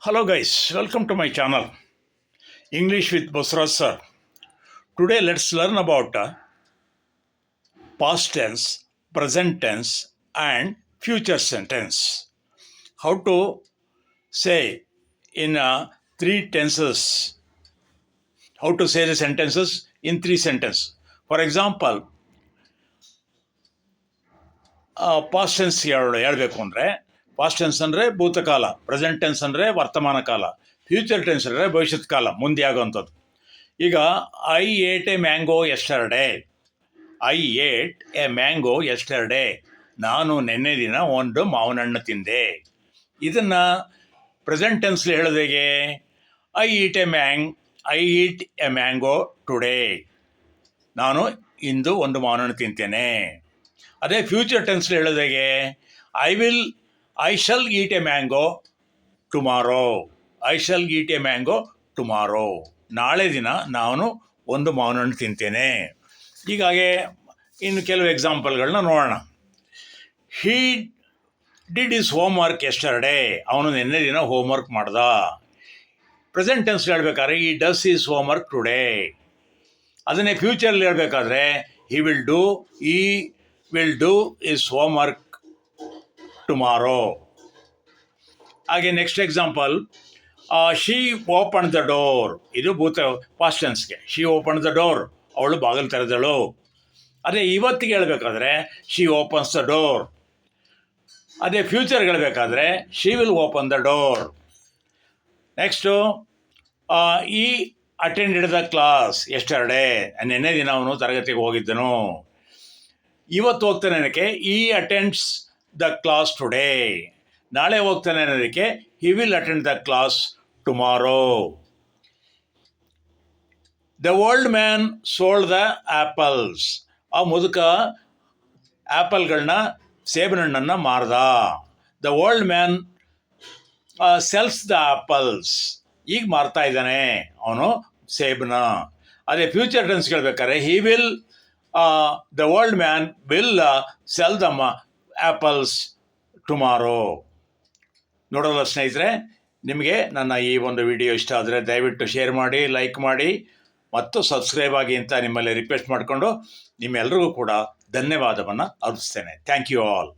Hello guys, welcome to my channel English with Bosraj sir. Today let's learn about past tense, present tense and future sentence. How to say in three tenses. How to say the sentences in three sentences. For example, past tense ಹೇಳಬೇಕು ಅಂದರೆ past tense ಅಂದರೆ ಭೂತಕಾಲ, present tense ಅಂದರೆ ವರ್ತಮಾನ ಕಾಲ, future tense ಅಂದರೆ ಭವಿಷ್ಯತ್ ಕಾಲ, ಮುಂದೆ ಆಗೋವಂಥದ್ದು. ಈಗ I ate a mango yesterday. I ate a mango yesterday. ನಾನು ನಿನ್ನೆ ದಿನ ಒಂದು ಮಾವಿನ ಹಣ್ಣು ತಿಂದೆ. ಇದನ್ನು ಪ್ರೆಸೆಂಟ್ ಟೆನ್ಸ್ಲಿ ಹೇಳೋದೇಗೆ? I eat a mango today. ನಾನು ಇಂದು ಒಂದು ಮಾವಿನ ಹಣ್ಣು ತಿಂತೇನೆ. ಅದೇ ಫ್ಯೂಚರ್ ಟೆನ್ಸ್ಲಿ ಹೇಳೋದೇಗೆ? I shall eat a mango tomorrow. I shall eat a mango tomorrow. ನಾಳೆ ದಿನ ನಾನು ಒಂದು ಮಾವಿನ ಹಣ್ಣು ತಿಂತೇನೆ. ಹೀಗಾಗಿ ಇನ್ನು ಕೆಲವು ಎಕ್ಸಾಂಪಲ್ಗಳನ್ನ ನೋಡೋಣ. He did his homework yesterday. ಅವನು ನಿನ್ನೆ ದಿನ ಹೋಮ್ ವರ್ಕ್ ಮಾಡ್ದ. ಪ್ರೆಸೆಂಟ್ ಟೆನ್ಸ್ ಹೇಳ್ಬೇಕಾದ್ರೆ he does his homework today. ಅದನ್ನೇ ಫ್ಯೂಚರ್ಲಿ ಹೇಳ್ಬೇಕಾದ್ರೆ he will do his homework tomorrow. ಹಾಗೆ next example, she open the door. ಇದು ಪಾಸ್ಟ್ ಟೆನ್ಸ್ಗೆ. ಶಿ ಓಪನ್ ದ ಡೋರ್, ಅವಳು ಬಾಗಿಲು ತೆರೆದಳು. ಅದೇ ಇವತ್ತಿಗೆ ಹೇಳಬೇಕಾದ್ರೆ ಶಿ ಓಪನ್ಸ್ ದ ಡೋರ್. ಅದೇ ಫ್ಯೂಚರ್ಗೆ ಹೇಳಬೇಕಾದ್ರೆ she will open the door. Next, ಈ ಅಟೆಂಡೆಡ್ ದ ಕ್ಲಾಸ್ ಎಸ್ಟರ್ಡೇ. ನಿನ್ನೆ ದಿನ ಅವನು ತರಗತಿಗೆ ಹೋಗಿದ್ದನು. ಇವತ್ತು ಹೋಗ್ತಾನೆ ಅನ್ನೋಕ್ಕೆ ಈ ಅಟೆಂಡ್ಸ್ ದ ಕ್ಲಾಸ್ ಟುಡೇ. ನಾಳೆ ಹೋಗ್ತಾನೆ ಅನ್ನೋದಕ್ಕೆ he will attend the class tomorrow. The old man sold the apples. ಆ ಮುದುಕ ಆ್ಯಪಲ್ಗಳನ್ನ, ಸೇಬಿನ ಹಣ್ಣನ್ನು ಮಾರ್ದ. The old man cells the apples. ಈಗ ಮಾರ್ತಾ ಇದ್ದಾನೆ ಅವನು ಸೇಬನ್ನ. ಅದೇ ಫ್ಯೂಚರ್ ಟೆನ್ಸ್ ಹೇಳ್ಬೇಕಾದ್ರೆ the old man will sell the apples tomorrow. ನೋಡೋಲ್ಲ ಸ್ನೇಹಿತರೆ, ನಿಮಗೆ ನನ್ನ ಈ ಒಂದು ವಿಡಿಯೋ ಇಷ್ಟ ಆದರೆ ದಯವಿಟ್ಟು ಶೇರ್ ಮಾಡಿ, ಲೈಕ್ ಮಾಡಿ ಮತ್ತು ಸಬ್ಸ್ಕ್ರೈಬ್ ಆಗಿ ಅಂತ ನಿಮ್ಮಲ್ಲಿ ರಿಕ್ವೆಸ್ಟ್ ಮಾಡಿಕೊಂಡು ನಿಮ್ಮೆಲ್ಲರಿಗೂ ಕೂಡ ಧನ್ಯವಾದವನ್ನು ಅರ್ಪಿಸ್ತೇನೆ. Thank you all.